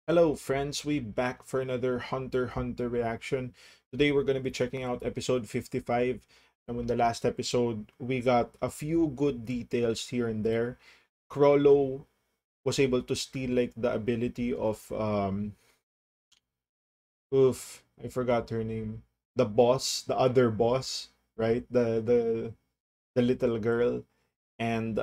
Hello friends, we back for another Hunter Hunter reaction. Today we're going to be checking out episode 55. And in the last episode, we got a few good details here and there. Crollo was able to steal like the ability of I forgot her name. The boss, the other boss, right? The little girl. And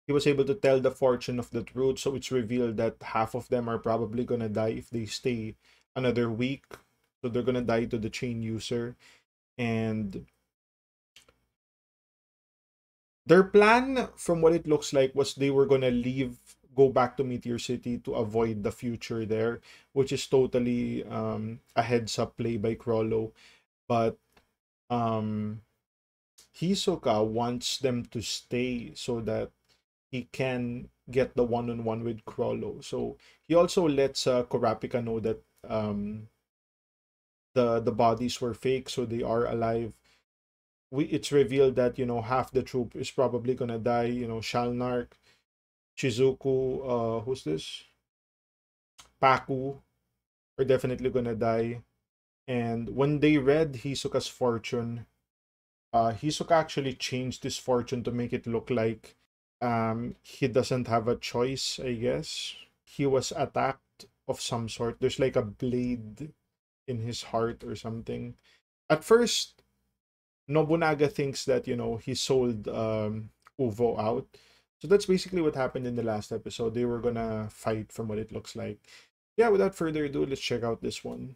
he was able to tell the fortune of the truth, so it's revealed that half of them are probably gonna die if they stay another week. So they're gonna die to the chain user. And their plan, from what it looks like, was they were gonna leave, go back to Meteor City to avoid the future there, which is totally a heads up play by Crollo. But um Hisoka wants them to stay so that he can get the one-on-one with Crollo. So he also lets Kurapika know that the bodies were fake, so they are alive. It's revealed that half the troop is probably gonna die. Shalnark, Shizuku, who's this? Paku are definitely gonna die. And when they read Hisoka's fortune, Hisoka actually changed his fortune to make it look like he doesn't have a choice, I guess. He was attacked of some sort. There's like a blade in his heart or something. At first, Nobunaga thinks that, he sold Uvo out. So that's basically what happened in the last episode. They were gonna fight from what it looks like. Yeah, without further ado, let's check out this one.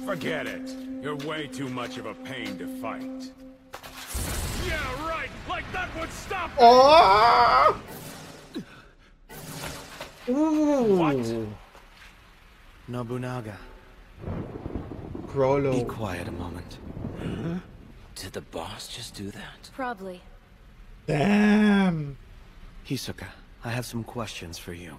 Forget it. You're way too much of a pain to fight. Yeah, right! Like that would stop me! Oh! Ooh. What? Nobunaga. Crollo. Be quiet a moment. Huh? Did the boss just do that? Probably. Damn. Hisoka, I have some questions for you.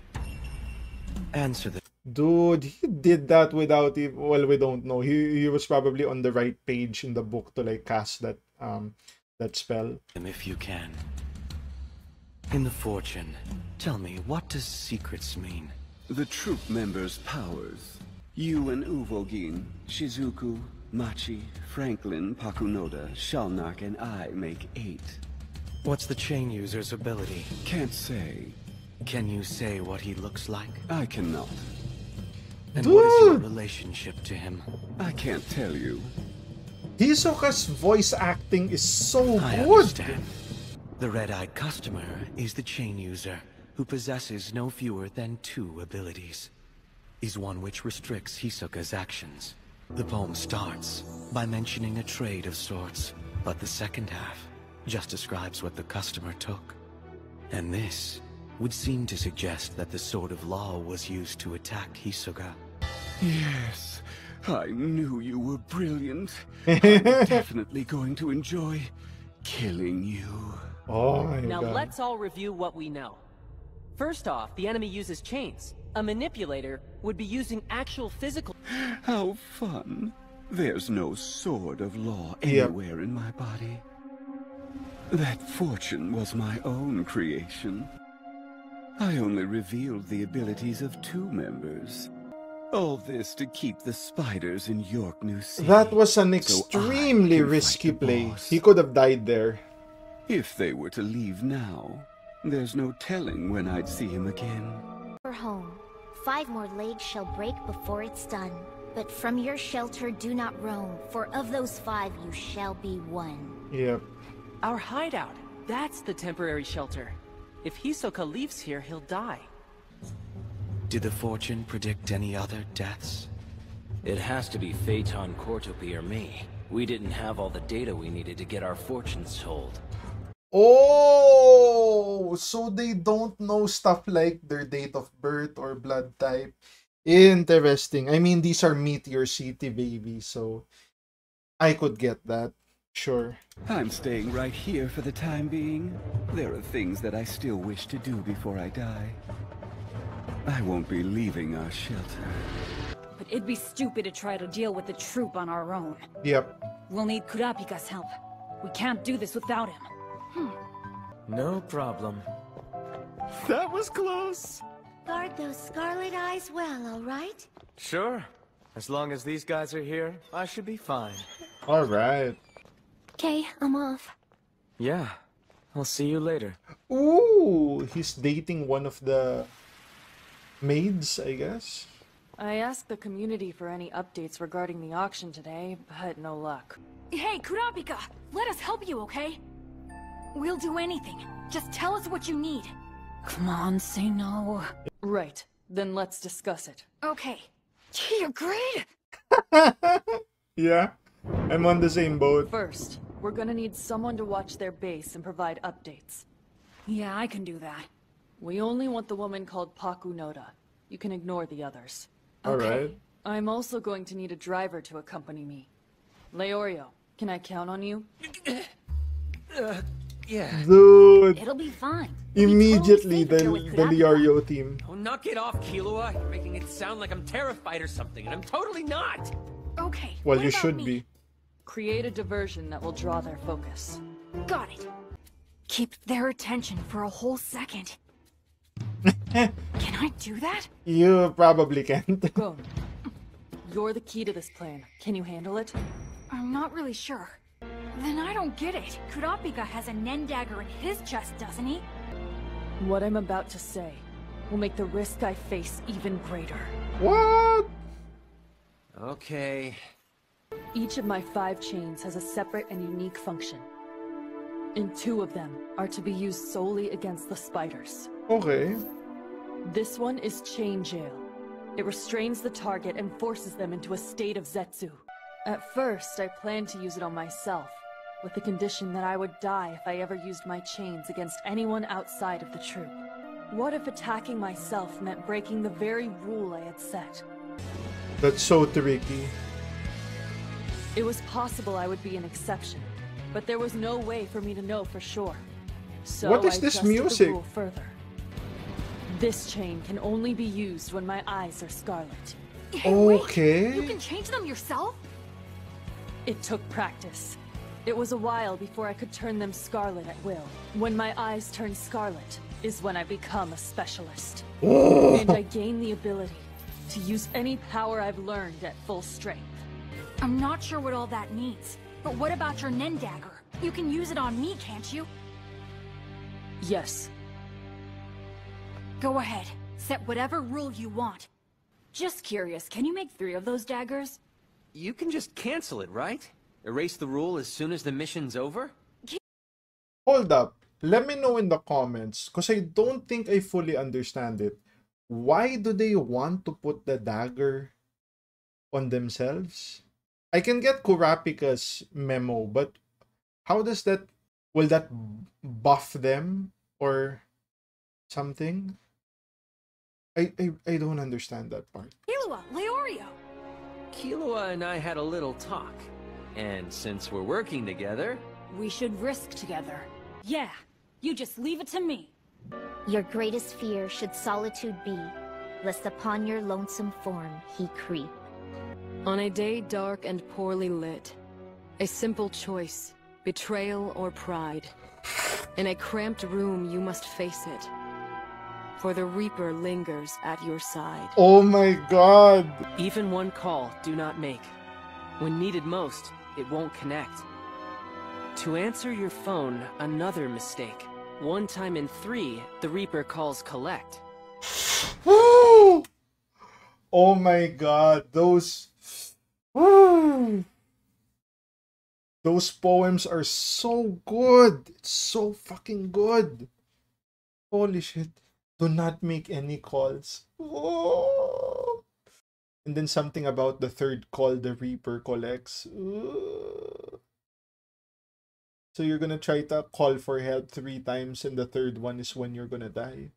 Answer them. Dude, he did that without even, well, we don't know. He was probably on the right page in the book to like cast that spell. If you can. In the fortune, tell me, what does secrets mean? The troop members' powers. You and Uvogin, Shizuku, Machi, Franklin, Pakunoda, Shalnark, and I make 8. What's the chain user's ability? Can't say. Can you say what he looks like? I cannot. And what is your relationship to him? I can't tell you. Hisoka's voice acting is so I good. understand. The red-eyed customer is the chain user, who possesses no fewer than 2 abilities. Is one which restricts Hisoka's actions. The poem starts by mentioning a trade of sorts, but the second half just describes what the customer took. And this would seem to suggest that the Sword of Law was used to attack Hisoka. Yes, I knew you were brilliant. I'm definitely going to enjoy killing you. Oh my Now god. let's all review what we know. First off, the enemy uses chains. A manipulator would be using actual physical... How fun. There's no Sword of Law anywhere in my body. That fortune was my own creation. I only revealed the abilities of 2 members. All this to keep the spiders in York New City. That was an so extremely I can risky fight the play. boss. He could have died there. If they were to leave now, there's no telling when I'd see him again. For home. 5 more legs shall break before it's done. But from your shelter do not roam, for of those 5 you shall be one. Yep. Our hideout. That's the temporary shelter. If Hisoka leaves here, he'll die. Did the fortune predict any other deaths? It has to be Phaeton, Cortopy, or me. We didn't have all the data we needed to get our fortunes told. Oh, so they don't know stuff like their date of birth or blood type. Interesting. I mean, these are Meteor City babies, so I could get that. Sure. I'm staying right here for the time being. There are things that I still wish to do before I die. I won't be leaving our shelter. But it'd be stupid to try to deal with the troop on our own. Yep. We'll need Kurapika's help. We can't do this without him. No problem. That was close. Guard those scarlet eyes well, alright? Sure. As long as these guys are here, I should be fine. All right. Okay, I'm off. Yeah. I'll see you later. Ooh, he's dating one of the maids, I guess. I asked the community for any updates regarding the auction today, but no luck. Hey, Kurapika! Let us help you, okay? We'll do anything. Just tell us what you need. Come on, say no. Right, then let's discuss it. Okay. You agreed? Yeah, I'm on the same boat. First, we're gonna need someone to watch their base and provide updates. Yeah, I can do that. We only want the woman called Paku Noda. You can ignore the others. All right. I'm also going to need a driver to accompany me. Leorio, can I count on you? Yeah. Dude, It'll be fine. immediately We'll be the totally safe if you're with Leorio team. Oh, knock it off, Killua. You're making it sound like I'm terrified or something, and I'm totally not. Okay. Well, what you about should me? be. Create a diversion that will draw their focus. Got it. Keep their attention for a whole second. Can I do that? You probably can't. Go. You're the key to this plan. Can you handle it? I'm not really sure. Then I don't get it. Kurapika has a Nen dagger in his chest, doesn't he? What I'm about to say will make the risk I face even greater. What? Okay. Each of my 5 chains has a separate and unique function. And 2 of them are to be used solely against the spiders. Okay. This one is Chain Jail. It restrains the target and forces them into a state of Zetsu. At first, I planned to use it on myself, with the condition that I would die if I ever used my chains against anyone outside of the troop. What if attacking myself meant breaking the very rule I had set? That's so tricky. It was possible I would be an exception, but there was no way for me to know for sure. So What is I this adjusted the music? rule further. This chain can only be used when my eyes are scarlet. Hey, wait. Okay. You can change them yourself? It took practice. It was a while before I could turn them scarlet at will. When my eyes turn scarlet is when I become a specialist. And I gain the ability to use any power I've learned at full strength. I'm not sure what all that means. But what about your Nen dagger? You can use it on me, can't you? Yes. Go ahead. Set whatever rule you want. Just curious, can you make 3 of those daggers? You can just cancel it, right? Erase the rule as soon as the mission's over? Hold up. Let me know in the comments, because I don't think I fully understand it. Why do they want to put the dagger on themselves? I can get Kurapika's memo, but how does that... Will that buff them or something? I don't understand that part. Killua, Leorio! Killua and I had a little talk. And since we're working together... We should risk together. Yeah, you just leave it to me. Your greatest fear should solitude be, lest upon your lonesome form he creep. On a day dark and poorly lit, a simple choice, betrayal or pride. In a cramped room you must face it, for the Reaper lingers at your side. Oh my god! Even one call, do not make. When needed most, it won't connect. To answer your phone, another mistake. 1 time in 3, the Reaper calls collect. Oh my god, those poems are so good. It's so fucking good. Holy shit. Do not make any calls. Oh. And then something about the 3rd call the Reaper collects. Oh. So you're gonna try to call for help 3 times, and the 3rd one is when you're gonna die.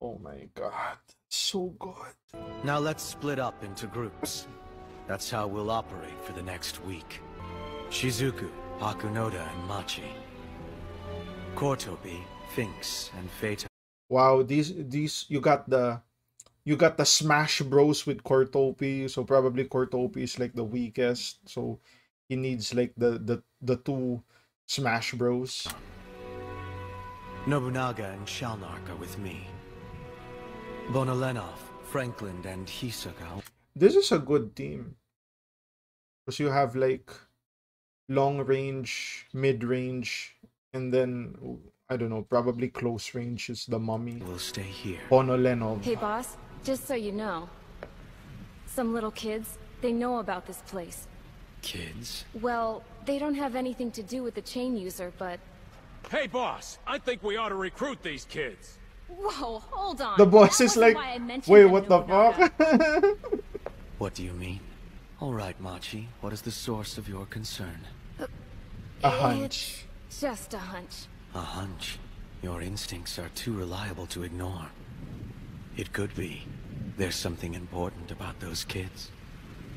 Oh my god. So good. Now let's split up into groups. That's how we'll operate for the next week. Shizuku, Hakunoda, and Machi. Kortobi, Finks, and Phaeton. Wow, these you got the Smash Bros with Kortopi, so probably Kortopi is like the weakest, so he needs like the 2 Smash Bros. Nobunaga and Shalnark are with me. Bonolenov, Franklin, and Hisoka. This is a good team. Because you have like long range, mid range, and then I don't know, probably close range is the mummy. We'll stay here. Bonolenov. Hey boss, just so you know, some little kids, they know about this place. Kids? Well, they don't have anything to do with the chain user, but... Hey boss, I think we ought to recruit these kids. Whoa, hold on. The boss is like, wait, what the fuck? What do you mean? All right, Machi, what is the source of your concern? A hunch. It's just a hunch. A hunch? Your instincts are too reliable to ignore. It could be. There's something important about those kids.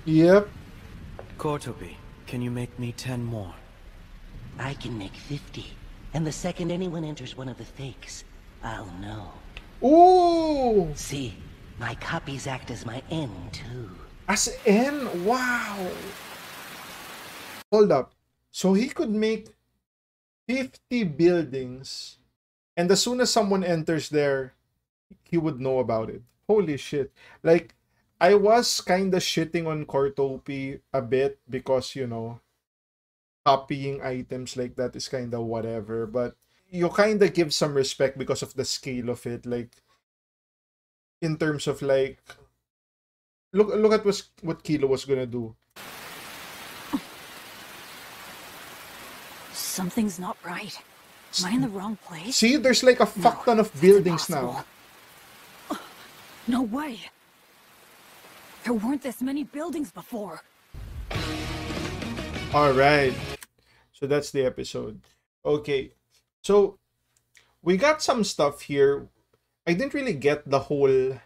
Yep. Kortopi, can you make me 10 more? I can make 50. And the second anyone enters one of the fakes, I'll know. Ooh! See, my copies act as my N, too. As N? Wow! Hold up. So he could make 50 buildings, and as soon as someone enters there, he would know about it. Holy shit. Like, I was kind of shitting on Kortopi a bit because, you know, copying items like that is kind of whatever, but you kind of give some respect because of the scale of it. Like, in terms of like, look at what Kilo was gonna do. Something's not right. Am I in the wrong place? See, there's like a fuck ton of buildings now. No way. There weren't this many buildings before. Alright. So that's the episode. Okay. So we got some stuff here. I didn't really get the whole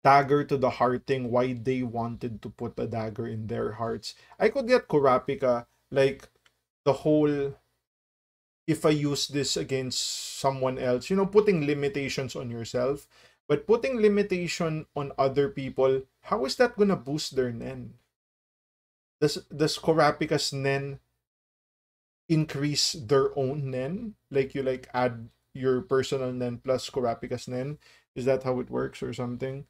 dagger to the heart thing, why they wanted to put a dagger in their hearts. I could get Kurapika, like the whole, if I use this against someone else, you know, putting limitations on yourself. But putting limitation on other people, how is that gonna boost their Nen? Does Kurapika's Nen increase their own Nen? Like you like add your personal Nen plus Kurapika's Nen? Is that how it works or something?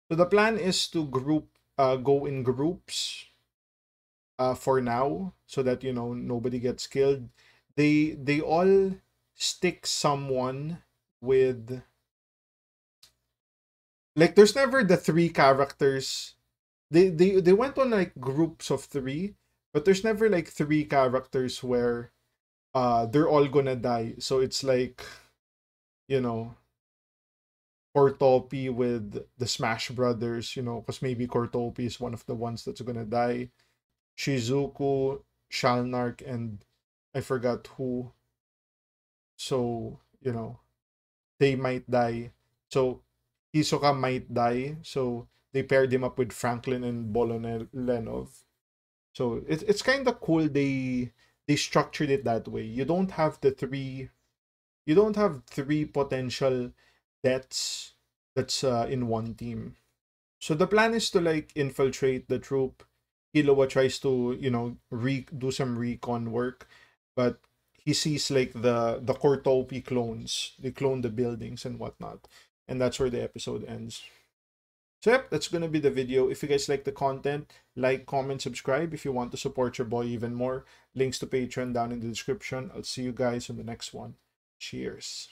So the plan is to go in groups for now, so that, you know, nobody gets killed. They all stick someone with, like, there's never the 3 characters. They went on like groups of 3, but there's never like 3 characters where they're all gonna die. So it's like, you know, Kortopi with the Smash Brothers, you know, because maybe Kortopi is one of the ones that's gonna die. Shizuku, Shalnark, and I forgot who. So, you know, they might die. So Hisoka might die. So they paired him up with Franklin and Bonolenov. So it's kind of cool they structured it that way. You don't have 3 potential deaths that's in one team. So the plan is to like infiltrate the troop. Killua tries to, you know, do some recon work, but he sees like the Kortopi clones. They clone the buildings and whatnot, and that's where the episode ends. So yep, that's gonna be the video. If you guys like the content, like, comment, subscribe if you want to support your boy even more. Links to Patreon down in the description. I'll see you guys on the next one. Cheers.